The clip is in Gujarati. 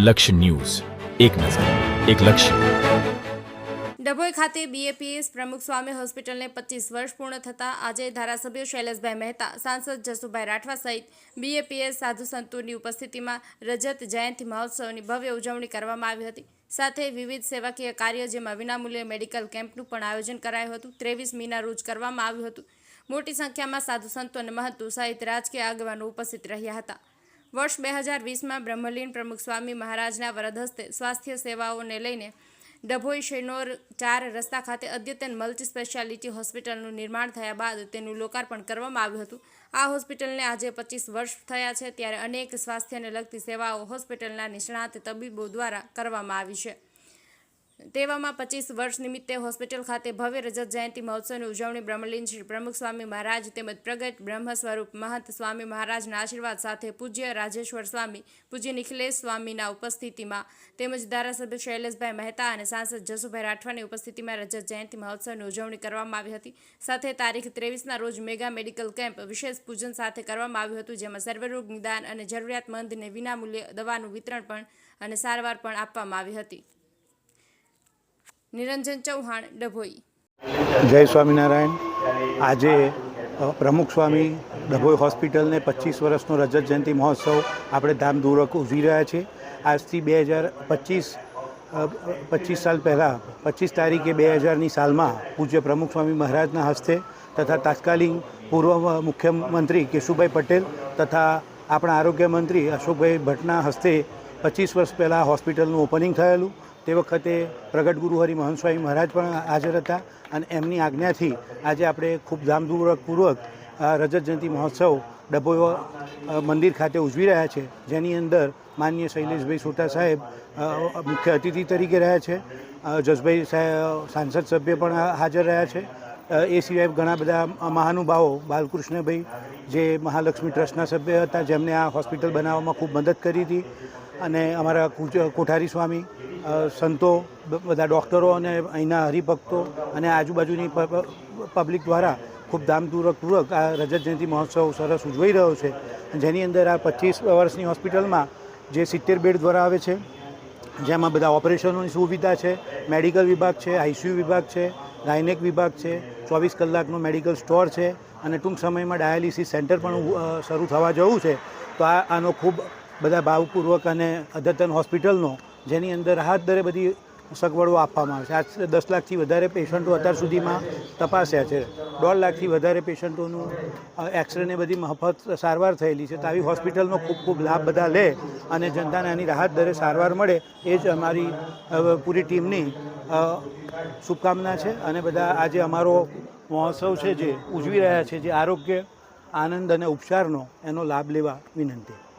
લક્ષ્ય ન્યૂઝ, એક નજર, એક લક્ષ્ય. ડભોઈ ખાતે બીએપીએસ પ્રમુખ સ્વામી હોસ્પિટલને 25 વર્ષ પૂર્ણ થતાં આજે ધારાસભ્ય શૈલેષભાઈ મહેતા, સાંસદ જસુભાઈ રાઠવા સહિત બીએપીએસ સાધુ સંતોની ઉપસ્થિતિમાં રજત જયંતિ મહોત્સવની ભવ્ય ઉજવણી કરવામાં આવી હતી. સાથે વિવિધ સેવાકીય કાર્ય, જેમાં વિનામૂલ્યે મેડિકલ કેમ્પનું પણ આયોજન કરાયું હતું. 23 મીના રોજ કરવામાં આવ્યું હતું. મોટી સંખ્યામાં સાધુ સંતો અને મહંતો સહિત રાજકીય આગેવાનો ઉપસ્થિત રહ્યા હતા. વર્ષ 2020માં બ્રહ્મલીન પ્રમુખ સ્વામી મહારાજના વરદ હસ્તે સ્વાસ્થ્ય સેવાઓને લઈને ડભોઈ શેનોર 4 રસ્તા ખાતે અદ્યતન મલ્ટી સ્પેશિયાલિટી હોસ્પિટલનું નિર્માણ થયા બાદ તેનું લોકાર્પણ કરવામાં આવ્યું હતું. આ હોસ્પિટલને આજે 25 વર્ષ થયા છે, ત્યારે અનેક સ્વાસ્થ્યને લગતી સેવાઓ હોસ્પિટલના નિષ્ણાત તબીબો દ્વારા કરવામાં આવી છે. તેવામાં 25 વર્ષ નિમિત્તે હોસ્પિટલ ખાતે ભવ્ય રજત જયંતિ મહોત્સવની ઉજવણી બ્રહ્મલીન શ્રી પ્રમુખ સ્વામી મહારાજ તેમજ પ્રગટ બ્રહ્મ સ્વરૂપ મહંત સ્વામી મહારાજના આશીર્વાદ સાથે પૂજ્ય રાજેશ્વર સ્વામી, પૂજ્ય નિખિલેશ સ્વામીના ઉપસ્થિતિમાં તેમજ ધારાસભ્ય શૈલેષભાઈ મહેતા અને સાંસદ જસુભાઈ રાઠવાની ઉપસ્થિતિમાં રજત જયંતિ મહોત્સવની ઉજવણી કરવામાં આવી હતી. સાથે તારીખ 23ના રોજ મેગા મેડિકલ કેમ્પ વિશેષ પૂજન સાથે કરવામાં આવ્યું હતું, જેમાં સર્વરોગ નિદાન અને જરૂરિયાતમંદને વિનામૂલ્યે દવાનું વિતરણ પણ અને સારવાર પણ આપવામાં આવી હતી. નિરંજન ચૌહાણ, ડભોઈ. જય સ્વામિનારાયણ. આજે પ્રમુખ સ્વામી ડભોઈ હોસ્પિટલને 25 વર્ષનો રજત જયંતિ મહોત્સવ આપણે ધામધૂમપૂર્વક ઉજવી રહ્યા છીએ. આજથી 25 સાલ પહેલાં 25 તારીખે 2000ની સાલમાં પૂજ્ય પ્રમુખ સ્વામી મહારાજના હસ્તે તથા તાત્કાલિક પૂર્વ મુખ્યમંત્રી કેશુભાઈ પટેલ તથા આપણા આરોગ્ય મંત્રી અશોકભાઈ ભટ્ટના હસ્તે 25 વર્ષ પહેલાં હોસ્પિટલનું ઓપનિંગ થયેલું. તે વખતે પ્રગટ ગુરુહરિ મહંત સ્વામી મહારાજ પણ હાજર હતા અને એમની આજ્ઞાથી આજે આપણે ખૂબ ધામધૂમપૂર્વક રજત જયંતિ મહોત્સવ ડભોઈ મંદિર ખાતે ઉજવી રહ્યા છે, જેની અંદર માનનીય શૈલેષભાઈ સોટા સાહેબ મુખ્ય અતિથિ તરીકે રહ્યા છે. જસભાઈ સાહેબ સાંસદ સભ્ય પણ હાજર રહ્યા છે. એ સિવાય ઘણા બધા મહાનુભાવો, બાલકૃષ્ણભાઈ જે મહાલક્ષ્મી ટ્રસ્ટના સભ્ય હતા, જેમને આ હોસ્પિટલ બનાવવામાં ખૂબ મદદ કરી હતી, અને અમારા કોઠારી સ્વામી, સંતો, બધા ડૉક્ટરો અને અહીંના હરિભક્તો અને આજુબાજુની પબ્લિક દ્વારા ખૂબ ધામધૂમપૂર્વક આ રજત જયંતિ મહોત્સવ સરસ ઉજવાઈ રહ્યો છે. જેની અંદર આ 25 વર્ષની હોસ્પિટલમાં જે 70 બેડ દ્વારા આવે છે, જેમાં બધા ઓપરેશનોની સુવિધા છે, મેડિકલ વિભાગ છે, આઈસીયુ વિભાગ છે, ગાયનેક વિભાગ છે, 24 કલાકનો મેડિકલ સ્ટોર છે, અને ટૂંક સમયમાં ડાયાલિસિસ સેન્ટર પણ શરૂ થવા જવું છે. તો આનો ખૂબ બધા ભાવપૂર્વક અને અદ્યતન હોસ્પિટલનો, જેની અંદર રાહત દરે બધી સગવડો આપવામાં આવે છે. 10 લાખથી વધારે પેશન્ટો અત્યાર સુધીમાં તપાસ્યા છે. 1.5 લાખથી વધારે પેશન્ટોનું એક્સરેને બધી મફત સારવાર થયેલી છે. તો આવી હોસ્પિટલનો ખૂબ લાભ બધા લે અને જનતાને આની રાહત દરે સારવાર મળે, એ જ અમારી પૂરી ટીમની શુભકામના છે. અને બધા આજે અમારો મહોત્સવ છે જે ઉજવી રહ્યા છે, જે આરોગ્ય, આનંદ અને ઉપચારનો, એનો લાભ લેવા વિનંતી.